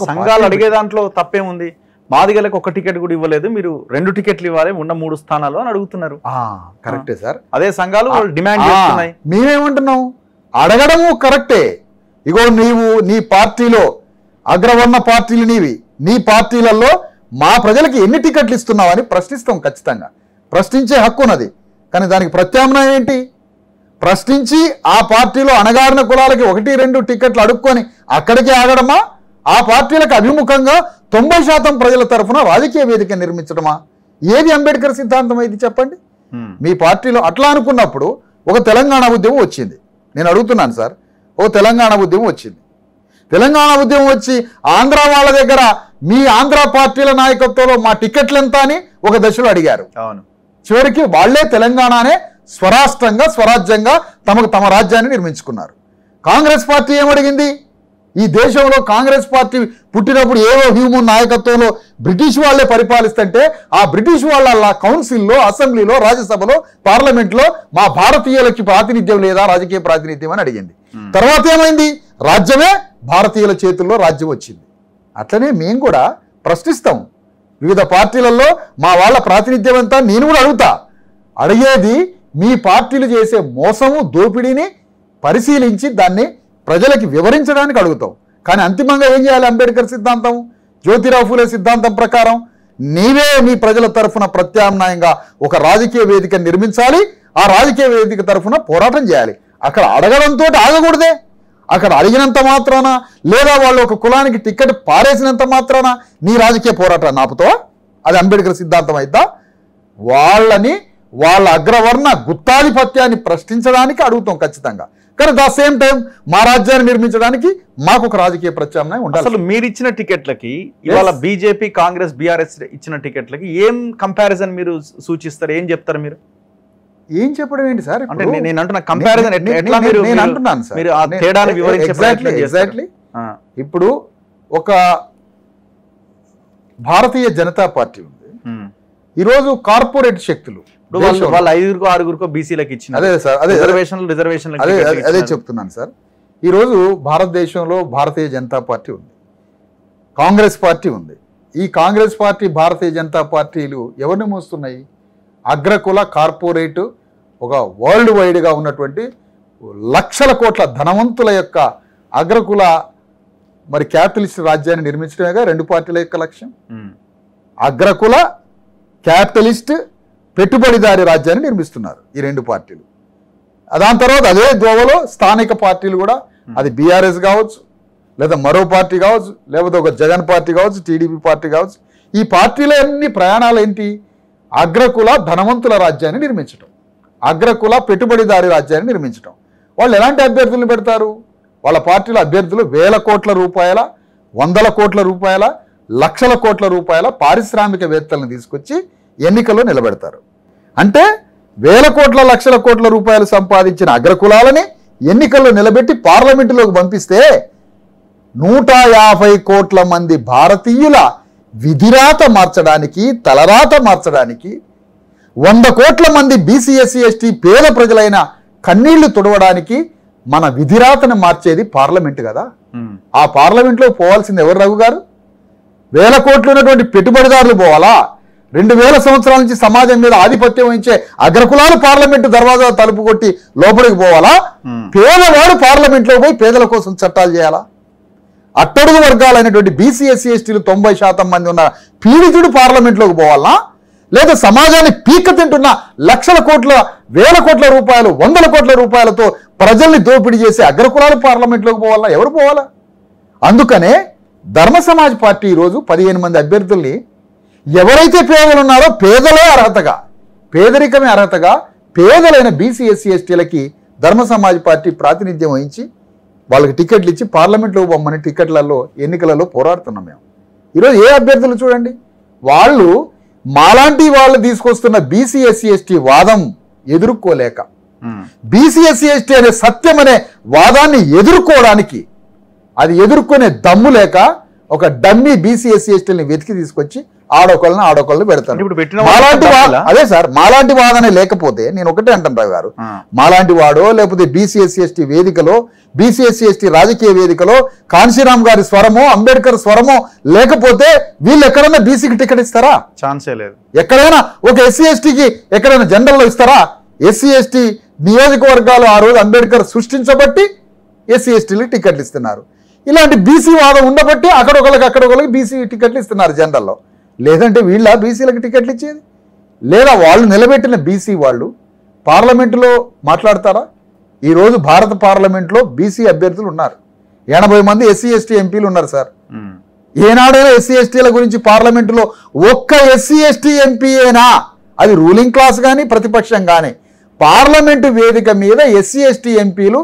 సంఘాలు అడిగే దాంట్లో తప్పేముంది? మాదిగలకు ఒక టికెట్ కూడా ఇవ్వలేదు, మీరు 2 టికెట్లు ఇవ్వాలి ఉన్న 3 స్థానాలు అని అడుగుతున్నారు. కరెక్టే సార్. అదే సంఘాలు డిమాండ్ చేస్తున్నాయి. మేమేమంటున్నాం? అడగడము కరెక్టే. ఇగో నీవు నీ పార్టీలో అగ్రవర్ణ పార్టీలు నీవి, నీ పార్టీలలో మా ప్రజలకి ఎన్ని టికెట్లు ఇస్తున్నావని ప్రశ్నిస్తాం. ఖచ్చితంగా ప్రశ్నించే హక్కు ఉన్నది. కానీ దానికి ప్రత్యామ్నాయం ఏంటి? ప్రశ్నించి ఆ పార్టీలో అణగారిన కులాలకి 1-2 టికెట్లు అడుక్కొని అక్కడికే ఆగడమా? ఆ పార్టీలకు అభిముఖంగా 90% ప్రజల తరఫున రాజకీయ వేదిక నిర్మించడమా? ఏది అంబేద్కర్ సిద్ధాంతం అయితే చెప్పండి. మీ పార్టీలో అట్లా అనుకున్నప్పుడు ఒక తెలంగాణ ఉద్యమం వచ్చింది. నేను అడుగుతున్నాను సార్, ఓ తెలంగాణ ఉద్యమం వచ్చింది. తెలంగాణ ఉద్యమం వచ్చి ఆంధ్ర వాళ్ళ దగ్గర మీ ఆంధ్ర పార్టీల నాయకత్వంలో మా టికెట్లు ఎంత అని ఒక దశలో అడిగారు. అవును. చివరికి వాళ్లే తెలంగాణనే స్వరాష్ట్రంగా స్వరాజ్యంగా తమ రాజ్యాన్ని నిర్మించుకున్నారు. కాంగ్రెస్ పార్టీ ఏమడిగింది? ఈ దేశంలో కాంగ్రెస్ పార్టీ పుట్టినప్పుడు ఏవో హ్యూమన్ నాయకత్వంలో బ్రిటిష్ వాళ్లే పరిపాలిస్తుంటే ఆ బ్రిటిష్ వాళ్ళ కౌన్సిల్లో, అసెంబ్లీలో, రాజ్యసభలో, పార్లమెంట్లో మా భారతీయులకి ప్రాతినిధ్యం లేదా, రాజకీయ ప్రాతినిధ్యం అని అడిగింది. తర్వాత ఏమైంది? రాజ్యమే భారతీయుల చేతుల్లో రాజ్యం వచ్చింది. అట్లనే మేము కూడా ప్రశ్నిస్తాం. వివిధ పార్టీలలో మా వాళ్ళ ప్రాతినిధ్యం ఎంత నేను కూడా అడుగుతా. అడిగేది మీ పార్టీలు చేసే మోసము, దోపిడీని పరిశీలించి దాన్ని ప్రజలకి వివరించడానికి అడుగుతాం. కానీ అంతిమంగా ఏం చేయాలి? అంబేద్కర్ సిద్ధాంతం, జ్యోతిరావు ఫూలే సిద్ధాంతం ప్రకారం నీవే మీ ప్రజల తరఫున ప్రత్యామ్నాయంగా ఒక రాజకీయ వేదిక నిర్మించాలి. ఆ రాజకీయ వేదిక తరఫున పోరాటం చేయాలి. అక్కడ అడగడంతో ఆగకూడదే. అక్కడ అడిగినంత మాత్రాన లేదా వాళ్ళు ఒక కులానికి టికెట్ పారేసినంత మాత్రాన నీ రాజకీయ పోరాటాన్ని ఆపుతావా? అది అంబేద్కర్ సిద్ధాంతం అయిద్దా? వాళ్ళని వాళ్ళ అగ్రవర్ణ గుత్తాధిపత్యాన్ని ప్రశ్నించడానికి అడుగుతాం ఖచ్చితంగా. కానీ ద సేమ్ టైం మా రాజ్యాన్ని నిర్మించడానికి మాకు ఒక రాజకీయ ప్రత్యామ్నాయం ఉండాలి. అసలు మీరు ఇచ్చిన టికెట్లకి ఇవాళ బీజేపీ, కాంగ్రెస్, బీఆర్ఎస్ ఇచ్చిన టికెట్లకి ఏం కంపారిజన్ మీరు సూచిస్తారు? ఏం చెప్తారు మీరు? ఏం చెప్పడం ఏంటి సార్? అంటే నేను అంటున్నా కంపారిజన్ ఎట్లా మీరు నేను అంటున్నాను సార్, మీరు ఆ తేడాను వివరించే ఎగ్జాక్ట్లీ. ఇప్పుడు ఒక భారతీయ జనతా పార్టీ ఉంది. ఈరోజు కార్పొరేట్ శక్తులు వాళ్ళు 5-6 బీసీలకు ఇచ్చిన అదే చెప్తున్నాను సార్. ఈరోజు భారతదేశంలో భారతీయ జనతా పార్టీ ఉంది, కాంగ్రెస్ పార్టీ ఉంది. ఈ కాంగ్రెస్ పార్టీ, భారతీయ జనతా పార్టీలు ఎవరిని మోస్తున్నాయి? అగ్రకుల కార్పొరేటు, ఒక వరల్డ్ వైడ్గా ఉన్నటువంటి లక్షల కోట్ల ధనవంతుల యొక్క అగ్రకుల మరి క్యాపిటలిస్ట్ రాజ్యాన్ని నిర్మించడమేగా 2 పార్టీల యొక్క లక్ష్యం. అగ్రకుల క్యాపిటలిస్ట్ పెట్టుబడిదారి రాజ్యాన్ని నిర్మిస్తున్నారు ఈ 2 పార్టీలు. దాని తర్వాత అదే దోవలో స్థానిక పార్టీలు కూడా, అది బీఆర్ఎస్ కావచ్చు, లేదా మరో పార్టీ కావచ్చు, లేకపోతే ఒక జగన్ పార్టీ కావచ్చు, టీడీపీ పార్టీ కావచ్చు. ఈ పార్టీల అన్ని ప్రయాణాలు ఏంటి? అగ్రకుల ధనవంతుల రాజ్యాన్ని నిర్మించడం, అగ్రకుల పెట్టుబడిదారి రాజ్యాన్ని నిర్మించడం. వాళ్ళు ఎలాంటి అభ్యర్థులను పెడతారు? వాళ్ళ పార్టీల అభ్యర్థులు వేల కోట్ల రూపాయల, వందల కోట్ల రూపాయల, లక్షల కోట్ల రూపాయల పారిశ్రామికవేత్తలను తీసుకొచ్చి ఎన్నికల్లో నిలబెడతారు. అంటే వేల కోట్ల, లక్షల కోట్ల రూపాయలు సంపాదించిన అగ్రకులాలని ఎన్నికల్లో నిలబెట్టి పార్లమెంటులోకి పంపిస్తే 150 కోట్ల మంది భారతీయుల విధిరాత మార్చడానికి, తలరాత మార్చడానికి, 100 కోట్ల మంది బీసీ, ఎస్సీ, ఎస్టీ పేద ప్రజలైన కన్నీళ్లు తుడవడానికి మన విధిరాతను మార్చేది పార్లమెంటు కదా. ఆ పార్లమెంట్లో పోవాల్సింది ఎవరు రఘు గారు? వేల కోట్లు ఉన్నటువంటి పెట్టుబడిదారులు పోవాలా? 2000 సంవత్సరాల నుంచి సమాజం మీద ఆధిపత్యం వహించే అగ్రకులాలు పార్లమెంటు దర్వాజా తలుపు కొట్టి లోపలికి పోవాలా? పేదవాడు పార్లమెంట్లో పోయి పేదల కోసం చట్టాలు చేయాలా? అట్టడుగు వర్గాలైనటువంటి బీసీ, ఎస్సీ, ఎస్టీలు 90% మంది ఉన్న పీడితుడు పార్లమెంట్లోకి పోవాలా? లేదా సమాజాన్ని పీక తింటున్న లక్షల కోట్ల, వేల కోట్ల రూపాయలు, వందల కోట్ల రూపాయలతో ప్రజల్ని దోపిడీ చేసే అగ్రకులాలు పార్లమెంట్లోకి పోవాలా? ఎవరు పోవాలా? అందుకనే ధర్మ సమాజ్ పార్టీ ఈరోజు 15 మంది అభ్యర్థుల్ని ఎవరైతే పేదలు ఉన్నారో పేదలే అర్హతగా, పేదరికమే అర్హతగా పేదలైన బీసీ, ఎస్సీ, ఎస్టీలకి ధర్మ సమాజ్ పార్టీ ప్రాతినిధ్యం వహించి వాళ్ళకి టికెట్లు ఇచ్చి పార్లమెంట్లో బొమ్మని టికెట్లలో ఎన్నికలలో పోరాడుతున్నాం మేము. ఈరోజు ఏ అభ్యర్థులు చూడండి, వాళ్ళు మాలాంటి వాళ్ళు తీసుకొస్తున్న బీసీ, ఎస్సీ, ఎస్టీ వాదం ఎదుర్కోలేక, బీసీ, ఎస్సీ, ఎస్టీ అనే సత్యం అనే వాదాన్ని ఎదుర్కోవడానికి, అది ఎదుర్కొనే దమ్ము లేక ఒక డమ్మీ బీసీ ఎస్సీ ఎస్టీలని వెతికి తీసుకొచ్చి ఆడొకళ్ళని పెడతారు. ఇప్పుడు పెట్టిన అదే సార్, మాలాంటి వాదనే లేకపోతే నేను ఒకటే అంటాను రావు గారు, మాలాంటి వాడో లేకపోతే బీసీ ఎస్సీ ఎస్టీ వేదికలో, బీసీ ఎస్సీ ఎస్టీ రాజకీయ వేదికలో కాంశీరామ్ గారి స్వరమో అంబేద్కర్ స్వరమో లేకపోతే వీళ్ళు ఎక్కడైనా బీసీకి టికెట్ ఇస్తారా? ఛాన్సే లేదు. ఎక్కడైనా ఒక ఎస్సీ ఎస్టీకి ఎక్కడైనా జనరల్లో ఇస్తారా? ఎస్సీ ఎస్టీ నియోజకవర్గాలు ఆ రోజు అంబేద్కర్ సృష్టించబట్టి ఎస్సీ ఎస్టీలకు టికెట్లు ఇస్తున్నారు. ఇలాంటి బీసీ వాదం ఉండబట్టి అక్కడొకరికి బీసీ టికెట్లు ఇస్తున్నారు జనరల్లో. లేదంటే వీళ్ళ బీసీలకు టికెట్లు ఇచ్చేది లేదా? వాళ్ళు నిలబెట్టిన బీసీ వాళ్ళు పార్లమెంటులో మాట్లాడతారా? ఈరోజు భారత పార్లమెంట్లో బీసీ అభ్యర్థులు ఉన్నారు, 80 మంది ఎస్సీ ఎస్టీ ఎంపీలు ఉన్నారు సార్. ఏనాడైనా ఎస్సీ ఎస్టీల గురించి పార్లమెంటులో ఒక్క ఎస్సీ ఎస్టీ ఎంపీ అయినా, అది రూలింగ్ క్లాస్ కానీ ప్రతిపక్షం కానీ, పార్లమెంటు వేదిక మీద ఎస్సీ ఎస్టీ ఎంపీలు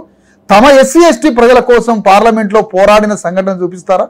తమ ఎస్సీ ఎస్టీ ప్రజల కోసం పార్లమెంట్లో పోరాడిన సంఘటన చూపిస్తారా?